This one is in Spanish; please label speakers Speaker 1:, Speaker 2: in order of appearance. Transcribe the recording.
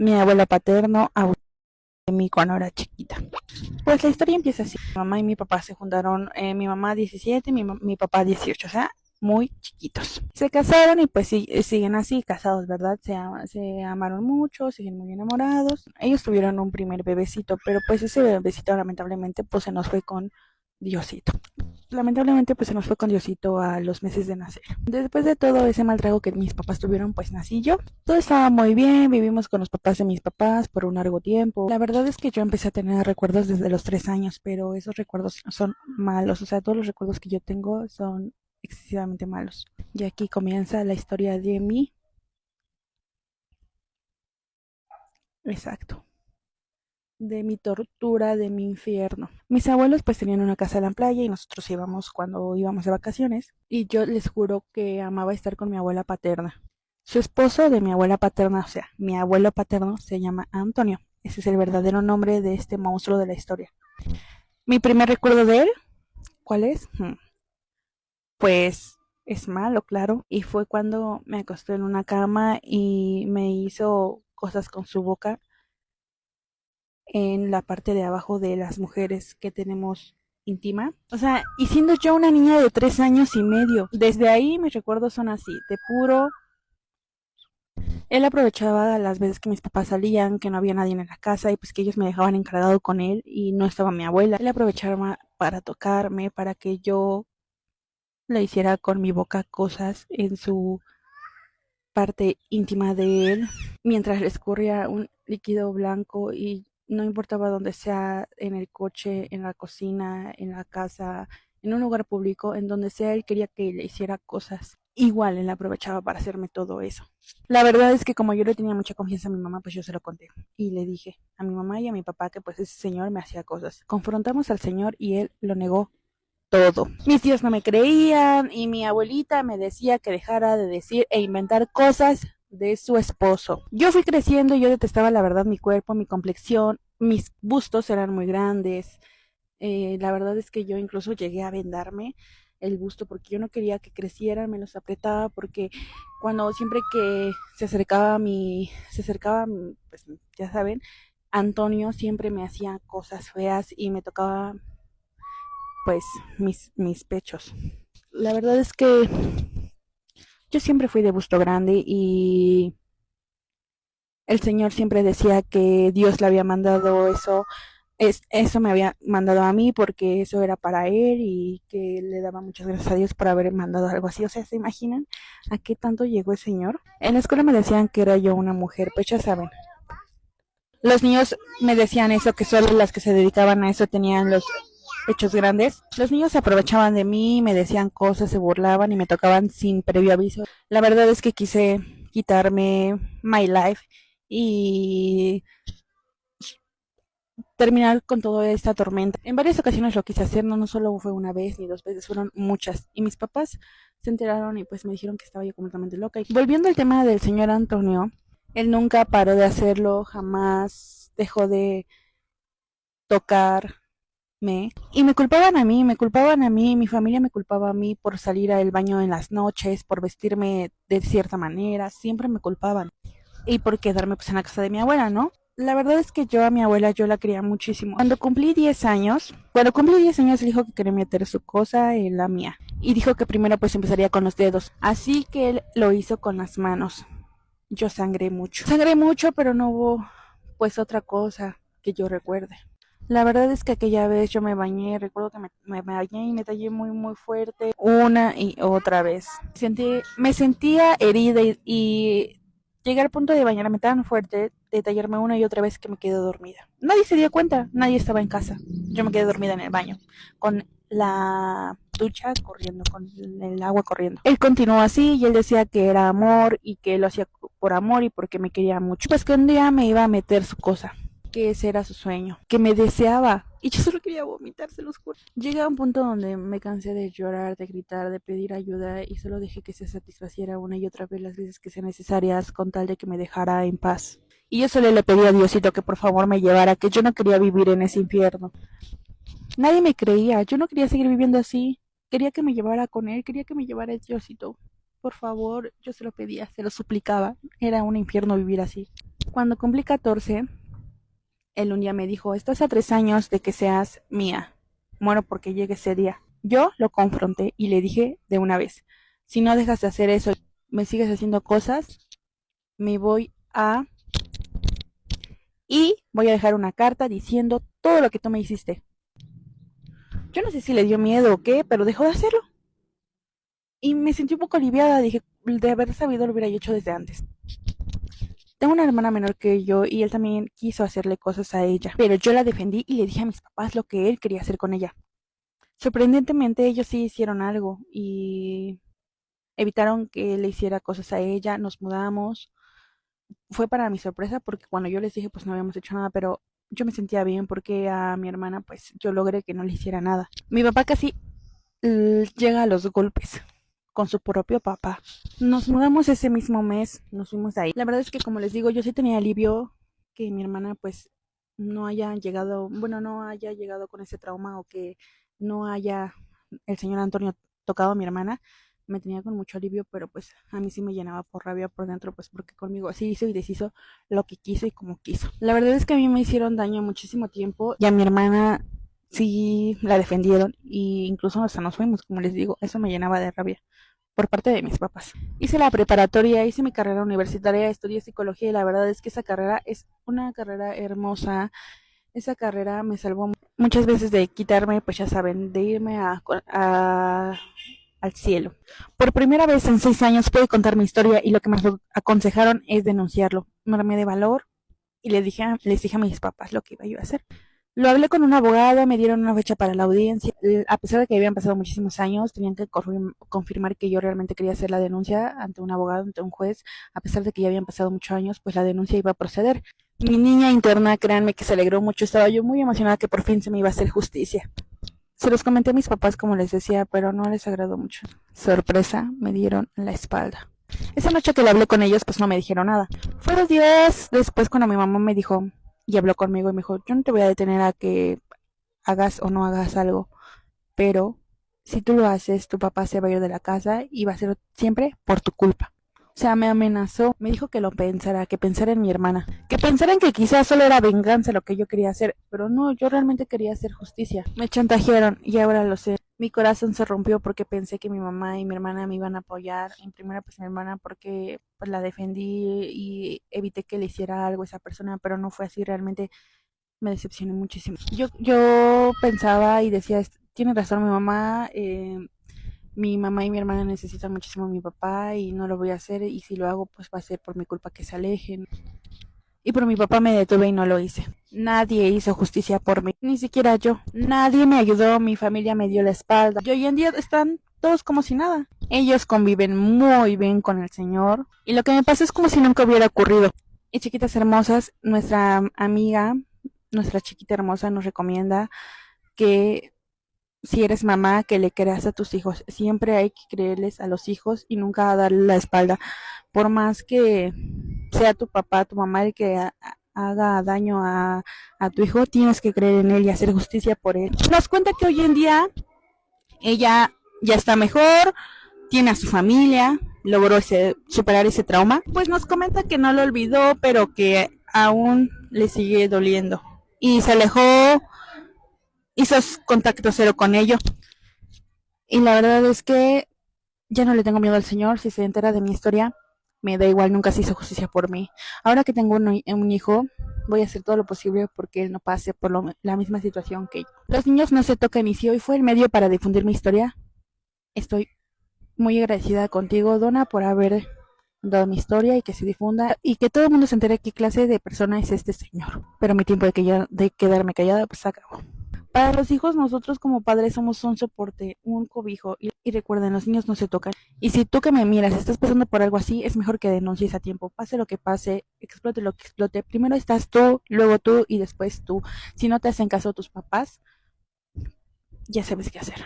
Speaker 1: mi abuela paterno abusó de mí cuando era chiquita. Pues la historia empieza así. Mi mamá y mi papá se juntaron, mi mamá 17, mi papá 18, o sea, muy chiquitos. Se casaron y pues siguen así, casados, ¿verdad? Se amaron mucho, siguen muy enamorados. Ellos tuvieron un primer bebecito, pero pues ese bebecito lamentablemente pues se nos fue con Diosito. Lamentablemente pues se nos fue con Diosito a los meses de nacer. Después de todo ese mal trago que mis papás tuvieron, pues nací yo. Todo estaba muy bien, vivimos con los papás de mis papás por un largo tiempo. La verdad es que yo empecé a tener recuerdos desde los 3 años, pero esos recuerdos son malos, o sea, todos los recuerdos que yo tengo son excesivamente malos. Y aquí comienza la historia de mí. Exacto. De mi tortura, de mi infierno. Mis abuelos pues tenían una casa en la playa y nosotros íbamos cuando íbamos de vacaciones y yo les juro que amaba estar con mi abuela paterna. Su esposo de mi abuela paterna, o sea, mi abuelo paterno se llama Antonio. Ese es el verdadero nombre de este monstruo de la historia. Mi primer recuerdo de él, ¿cuál es? Pues es malo, claro. Y fue cuando me acosté en una cama y me hizo cosas con su boca en la parte de abajo de las mujeres que tenemos íntima. O sea, y siendo yo una niña de 3 años y medio, desde ahí mis recuerdos son así, de puro. Él aprovechaba las veces que mis papás salían, que no había nadie en la casa y pues que ellos me dejaban encargado con él y no estaba mi abuela. Él aprovechaba para tocarme, para que yo le hiciera con mi boca cosas en su parte íntima de él, mientras le escurría un líquido blanco y no importaba dónde sea, en el coche, en la cocina, en la casa, en un lugar público, en donde sea, él quería que le hiciera cosas. Igual él aprovechaba para hacerme todo eso. La verdad es que como yo le tenía mucha confianza a mi mamá, pues yo se lo conté y le dije a mi mamá y a mi papá que pues ese señor me hacía cosas. Confrontamos al señor y él lo negó todo. Mis tíos no me creían y mi abuelita me decía que dejara de decir e inventar cosas de su esposo. Yo fui creciendo y yo detestaba la verdad mi cuerpo, mi complexión, mis bustos eran muy grandes. La verdad es que yo incluso llegué a vendarme el busto porque yo no quería que crecieran, me los apretaba porque cuando siempre que se acercaba, pues ya saben, Antonio siempre me hacía cosas feas y me tocaba pues mis pechos. La verdad es que yo siempre fui de busto grande y el Señor siempre decía que Dios le había mandado eso, eso me había mandado a mí porque eso era para él y que le daba muchas gracias a Dios por haber mandado algo así. O sea, ¿se imaginan a qué tanto llegó el Señor? En la escuela me decían que era yo una mujer, pues ya saben. Los niños me decían eso, que solo las que se dedicaban a eso tenían los pechos grandes. Los niños se aprovechaban de mí, me decían cosas, se burlaban y me tocaban sin previo aviso. La verdad es que quise quitarme my life y terminar con toda esta tormenta. En varias ocasiones lo quise hacer, no solo fue una vez ni dos veces, fueron muchas. Y mis papás se enteraron y pues me dijeron que estaba yo completamente loca. Y volviendo al tema del señor Antonio, él nunca paró de hacerlo, jamás dejó de tocar, y me culpaban a mí, mi familia me culpaba a mí por salir al baño en las noches, por vestirme de cierta manera, siempre me culpaban. Y por quedarme pues en la casa de mi abuela, ¿no? La verdad es que yo a mi abuela yo la quería muchísimo. Cuando cumplí 10 años dijo que quería meter su cosa en la mía. Y dijo que primero pues empezaría con los dedos. Así que él lo hizo con las manos. Yo sangré mucho. Sangré mucho, pero no hubo pues otra cosa que yo recuerde. La verdad es que aquella vez yo me bañé, recuerdo que me bañé y me tallé muy muy fuerte una y otra vez. Me sentía herida y llegué al punto de bañarme tan fuerte, de tallarme una y otra vez que me quedé dormida. Nadie se dio cuenta, nadie estaba en casa. Yo me quedé dormida en el baño, con la ducha corriendo, con el agua corriendo. Él continuó así y él decía que era amor y que lo hacía por amor y porque me quería mucho. Pues que un día me iba a meter su cosa, que ese era su sueño, que me deseaba. Y yo solo quería vomitar, se los juro. Llegué a un punto donde me cansé de llorar, de gritar, de pedir ayuda y solo dejé que se satisfaciera una y otra vez las veces que sean necesarias con tal de que me dejara en paz. Y yo solo le pedí a Diosito que por favor me llevara, que yo no quería vivir en ese infierno. Nadie me creía, yo no quería seguir viviendo así. Quería que me llevara con él, quería que me llevara el Diosito. Por favor, yo se lo pedía, se lo suplicaba. Era un infierno vivir así. Cuando cumplí 14, él un día me dijo, estás a 3 años de que seas mía. Muero porque llegue ese día. Yo lo confronté y le dije de una vez, si no dejas de hacer eso, me sigues haciendo cosas, me voy a... y voy a dejar una carta diciendo todo lo que tú me hiciste. Yo no sé si le dio miedo o qué, pero dejó de hacerlo. Y me sentí un poco aliviada, dije, de haber sabido lo hubiera hecho desde antes. Tengo una hermana menor que yo y él también quiso hacerle cosas a ella, pero yo la defendí y le dije a mis papás lo que él quería hacer con ella. Sorprendentemente ellos sí hicieron algo y evitaron que le hiciera cosas a ella, nos mudamos. Fue para mi sorpresa porque cuando yo les dije pues no habíamos hecho nada, pero yo me sentía bien porque a mi hermana pues yo logré que no le hiciera nada. Mi papá casi llega a los golpes con su propio papá. Nos mudamos ese mismo mes, nos fuimos de ahí. La verdad es que como les digo, yo sí tenía alivio que mi hermana pues no haya llegado, bueno, no haya llegado con ese trauma o que no haya el señor Antonio tocado a mi hermana. Me tenía con mucho alivio, pero pues a mí sí me llenaba por rabia por dentro, pues porque conmigo así hizo y deshizo lo que quiso y como quiso. La verdad es que a mí me hicieron daño muchísimo tiempo y a mi hermana sí la defendieron y incluso hasta nos fuimos, como les digo, eso me llenaba de rabia por parte de mis papás. Hice la preparatoria, hice mi carrera universitaria, estudié psicología y la verdad es que esa carrera es una carrera hermosa. Esa carrera me salvó muchas veces de quitarme, pues ya saben, de irme al cielo. Por primera vez en 6 años pude contar mi historia y lo que me aconsejaron es denunciarlo. Me armé de valor y les dije a mis papás lo que iba yo a hacer. Lo hablé con un abogado, me dieron una fecha para la audiencia. A pesar de que habían pasado muchísimos años, tenían que confirmar que yo realmente quería hacer la denuncia ante un abogado, ante un juez. A pesar de que ya habían pasado muchos años, pues la denuncia iba a proceder. Mi niña interna, créanme que se alegró mucho. Estaba yo muy emocionada que por fin se me iba a hacer justicia. Se los comenté a mis papás, como les decía, pero no les agradó mucho. Sorpresa, me dieron en la espalda. Esa noche que le hablé con ellos, pues no me dijeron nada. Fue 2 días después cuando mi mamá me dijo y habló conmigo y me dijo, yo no te voy a detener a que hagas o no hagas algo, pero si tú lo haces, tu papá se va a ir de la casa y va a ser siempre por tu culpa. O sea, me amenazó, me dijo que lo pensara, que pensara en mi hermana, que pensara en que quizás solo era venganza lo que yo quería hacer, pero no, yo realmente quería hacer justicia. Me chantajearon y ahora lo sé. Mi corazón se rompió porque pensé que mi mamá y mi hermana me iban a apoyar. En primera, pues mi hermana porque pues, la defendí y evité que le hiciera algo a esa persona, pero no fue así. Realmente me decepcioné muchísimo. Yo pensaba y decía, tiene razón mi mamá y mi hermana necesitan muchísimo a mi papá y no lo voy a hacer y si lo hago pues va a ser por mi culpa que se alejen. Y por mi papá me detuve y no lo hice. Nadie hizo justicia por mí, ni siquiera yo. Nadie me ayudó, mi familia me dio la espalda. Y hoy en día están todos como si nada. Ellos conviven muy bien con el Señor y lo que me pasa es como si nunca hubiera ocurrido. Y chiquitas hermosas, nuestra amiga, nuestra chiquita hermosa nos recomienda que si eres mamá, que le creas a tus hijos. Siempre hay que creerles a los hijos y nunca darle la espalda. Por más que sea tu papá, tu mamá el que haga daño a tu hijo, tienes que creer en él y hacer justicia por él. Nos cuenta que hoy en día ella ya está mejor, tiene a su familia, logró superar ese trauma. Pues nos comenta que no lo olvidó, pero que aún le sigue doliendo. Y se alejó, hizo contacto cero con ello. Y la verdad es que ya no le tengo miedo al Señor. Si se entera de mi historia, me da igual, nunca se hizo justicia por mí. Ahora que tengo un hijo, voy a hacer todo lo posible porque él no pase por la misma situación que yo. Los niños no se tocan y si hoy fue el medio para difundir mi historia, estoy muy agradecida contigo, Donna, por haber dado mi historia y que se difunda y que todo el mundo se entere qué clase de persona es este señor. Pero mi tiempo de quedarme callada pues acabó. Para los hijos, nosotros como padres somos un soporte, un cobijo. Y recuerden, los niños no se tocan. Y si tú que me miras estás pasando por algo así, es mejor que denuncies a tiempo. Pase lo que pase, explote lo que explote. Primero estás luego tú y después tú. Si no te hacen caso tus papás, ya sabes qué hacer.